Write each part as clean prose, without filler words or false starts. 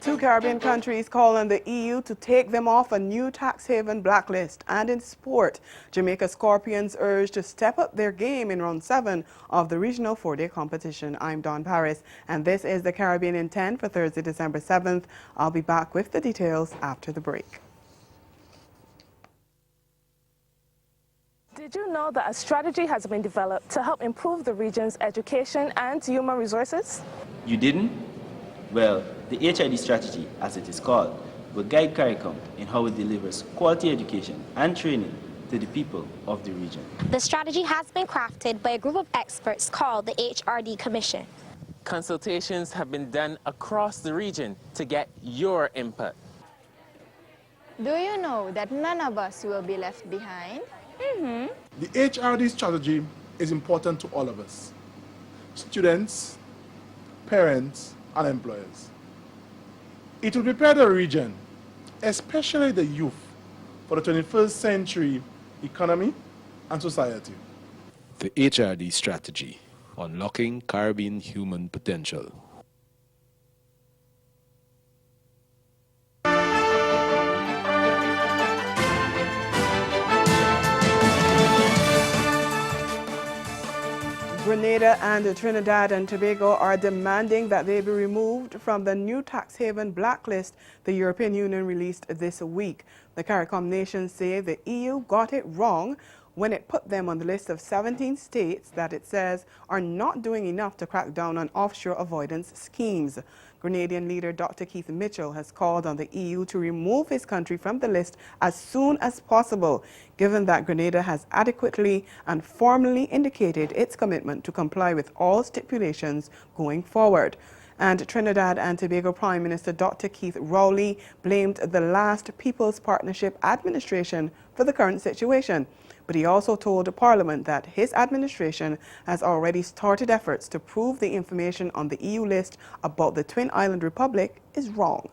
Two Caribbean countries call on the EU to take them off a new tax haven blacklist. And in sport, Jamaica Scorpions urge to step up their game in round 7 of the regional 4-day competition. I'm Dawn Paris, and this is the Caribbean in 10 for Thursday, December 7th. I'll be back with the details after the break. Did you know that a strategy has been developed to help improve the region's education and human resources? You didn't? Well, the HID strategy, as it is called, will guide CARICOM in how it delivers quality education and training to the people of the region. The strategy has been crafted by a group of experts called the HRD Commission. Consultations have been done across the region to get your input. Do you know that none of us will be left behind? The HRD strategy is important to all of us, students, parents, and employers. It will prepare the region, especially the youth, for the 21st century economy and society. The HRD strategy, unlocking Caribbean human potential. Grenada and Trinidad and Tobago are demanding that they be removed from the new tax haven blacklist the European Union released this week. The CARICOM nations say the EU got it wrong when it put them on the list of 17 states that it says are not doing enough to crack down on offshore avoidance schemes. Grenadian leader Dr. Keith Mitchell has called on the EU to remove his country from the list as soon as possible, given that Grenada has adequately and formally indicated its commitment to comply with all stipulations going forward. And Trinidad and Tobago Prime Minister Dr. Keith Rowley blamed the last People's Partnership administration for the current situation. But he also told Parliament that his administration has already started efforts to prove the information on the EU list about the Twin Island Republic is wrong.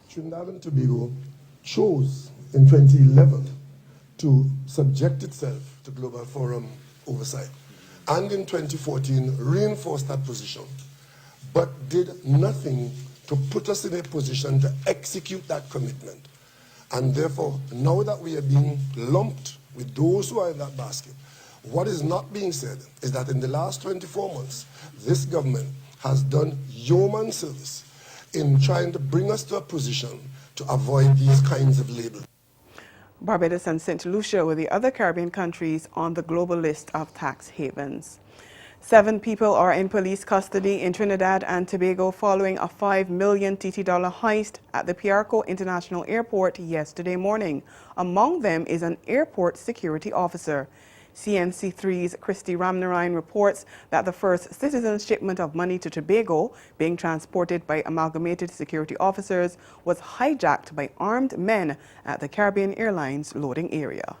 Trinidad and Tobago chose in 2011 to subject itself to Global Forum oversight, and in 2014 reinforced that position, but did nothing to put us in a position to execute that commitment. And therefore, now that we are being lumped with those who are in that basket, what is not being said is that in the last 24 months, this government has done yeoman service in trying to bring us to a position to avoid these kinds of labels. Barbados and St. Lucia were the other Caribbean countries on the global list of tax havens. 7 people are in police custody in Trinidad and Tobago following a $5 million TT heist at the Piarco International Airport yesterday morning. Among them is an airport security officer. CNC3's Christy Ramnarine reports that the first citizen's shipment of money to Tobago, being transported by amalgamated security officers, was hijacked by armed men at the Caribbean Airlines loading area.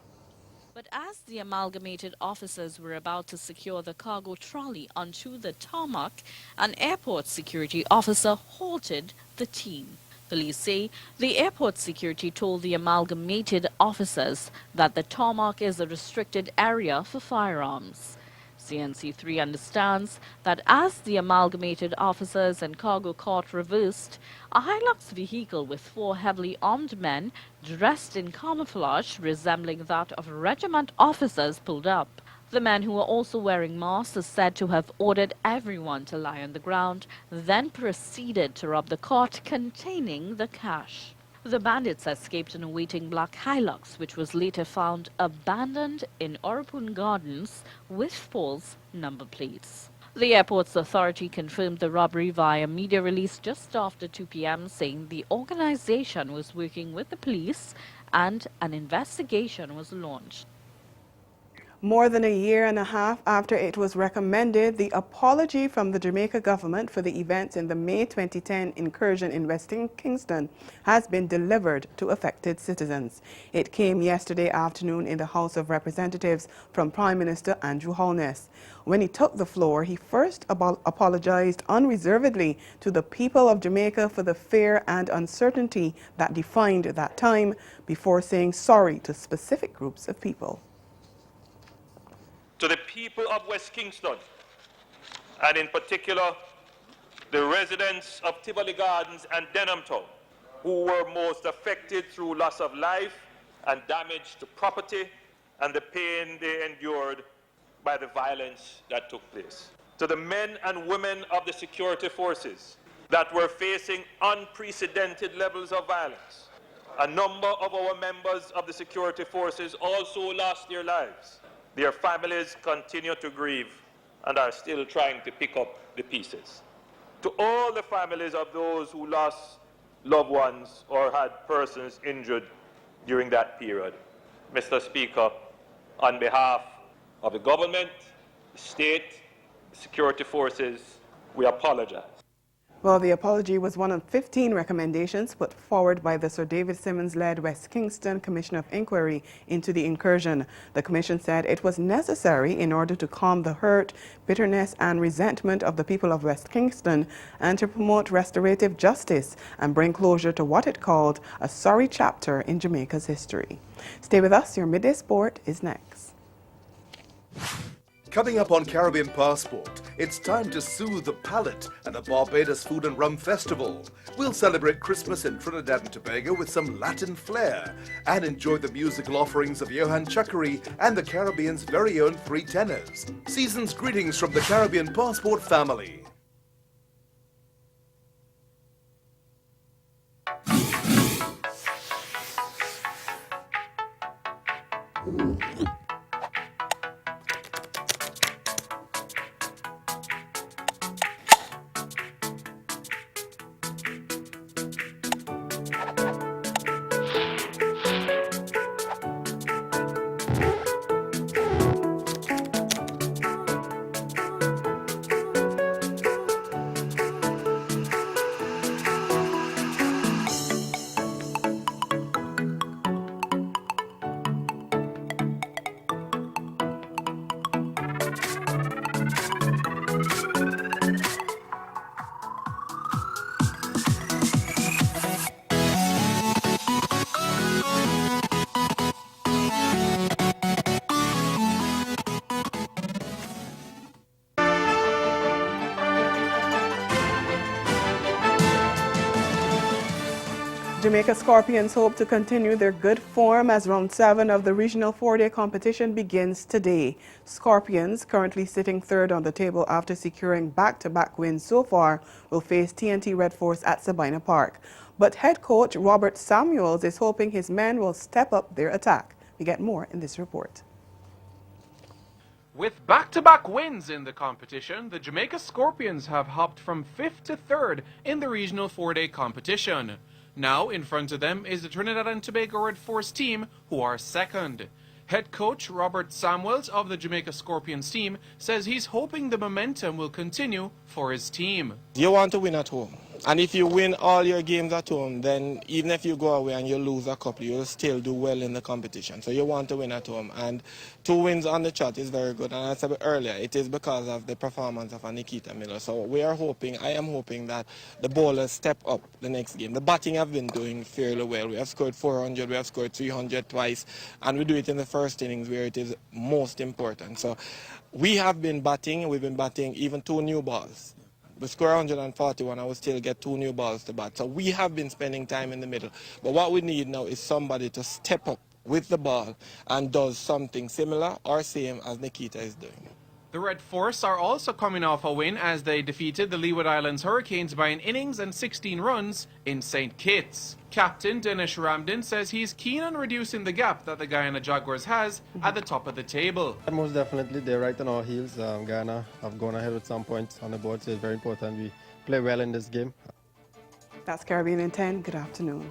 But as the amalgamated officers were about to secure the cargo trolley onto the tarmac, an airport security officer halted the team. Police say the airport security told the amalgamated officers that the tarmac is a restricted area for firearms. CNC3 understands that as the amalgamated officers and cargo cart reversed, a Hilux vehicle with 4 heavily armed men dressed in camouflage resembling that of regiment officers pulled up. The men, who were also wearing masks, are said to have ordered everyone to lie on the ground, then proceeded to rob the cart containing the cash. The bandits escaped in a waiting black Hilux, which was later found abandoned in Orapun Gardens with false number plates. The airport's authority confirmed the robbery via media release just after 2 p.m., saying the organization was working with the police and an investigation was launched. More than a year and a half after it was recommended, the apology from the Jamaica government for the events in the May 2010 incursion in West Kingston has been delivered to affected citizens. It came yesterday afternoon in the House of Representatives from Prime Minister Andrew Holness. When he took the floor, he first apologized unreservedly to the people of Jamaica for the fear and uncertainty that defined that time, before saying sorry to specific groups of people. To the people of West Kingston, and in particular, the residents of Tivoli Gardens and Denham Town, who were most affected through loss of life and damage to property and the pain they endured by the violence that took place. To the men and women of the security forces that were facing unprecedented levels of violence. A number of our members of the security forces also lost their lives. Their families continue to grieve and are still trying to pick up the pieces. To all the families of those who lost loved ones or had persons injured during that period, Mr. Speaker, on behalf of the government, the state, the security forces, we apologize. Well, the apology was one of 15 recommendations put forward by the Sir David Simmons-led West Kingston Commission of Inquiry into the incursion. The commission said it was necessary in order to calm the hurt, bitterness and resentment of the people of West Kingston and to promote restorative justice and bring closure to what it called a sorry chapter in Jamaica's history. Stay with us. Your Midday Sport is next. Coming up on Caribbean Passport, it's time to soothe the palate at the Barbados Food and Rum Festival. We'll celebrate Christmas in Trinidad and Tobago with some Latin flair and enjoy the musical offerings of Johan Chakri and the Caribbean's very own Three Tenors. Season's greetings from the Caribbean Passport family. Jamaica Scorpions hope to continue their good form as round 7 of the regional 4-day competition begins today. Scorpions, currently sitting third on the table after securing back-to-back wins so far, will face TNT Red Force at Sabina Park. But head coach Robert Samuels is hoping his men will step up their attack. We get more in this report. With back-to-back wins in the competition, the Jamaica Scorpions have hopped from 5th to 3rd in the regional 4-day competition. Now in front of them is the Trinidad and Tobago Red Force team, who are 2nd. Head coach Robert Samuels of the Jamaica Scorpions team says he's hoping the momentum will continue for his team. You want to win at home. And if you win all your games at home, then even if you go away and you lose a couple, you'll still do well in the competition. So you want to win at home. And 2 wins on the trot is very good. And as I said earlier, it is because of the performance of Nikita Miller. So we are hoping, I am hoping that the bowlers step up the next game. The batting have been doing fairly well. We have scored 400, we have scored 300 twice. And we do it in the first innings where it is most important. So we have been batting, we've been batting even 2 new balls. We score 141 and we still get 2 new balls to bat. So we have been spending time in the middle. But what we need now is somebody to step up with the ball and does something similar or same as Nikita is doing. The Red Force are also coming off a win as they defeated the Leeward Islands Hurricanes by an innings and 16 runs in St. Kitts. Captain Dinesh Ramdin says he's keen on reducing the gap that the Guyana Jaguars has at the top of the table. Most definitely, they're right on our heels. Guyana have gone ahead with some points on the board, so it's very important we play well in this game. That's Caribbean in 10. Good afternoon.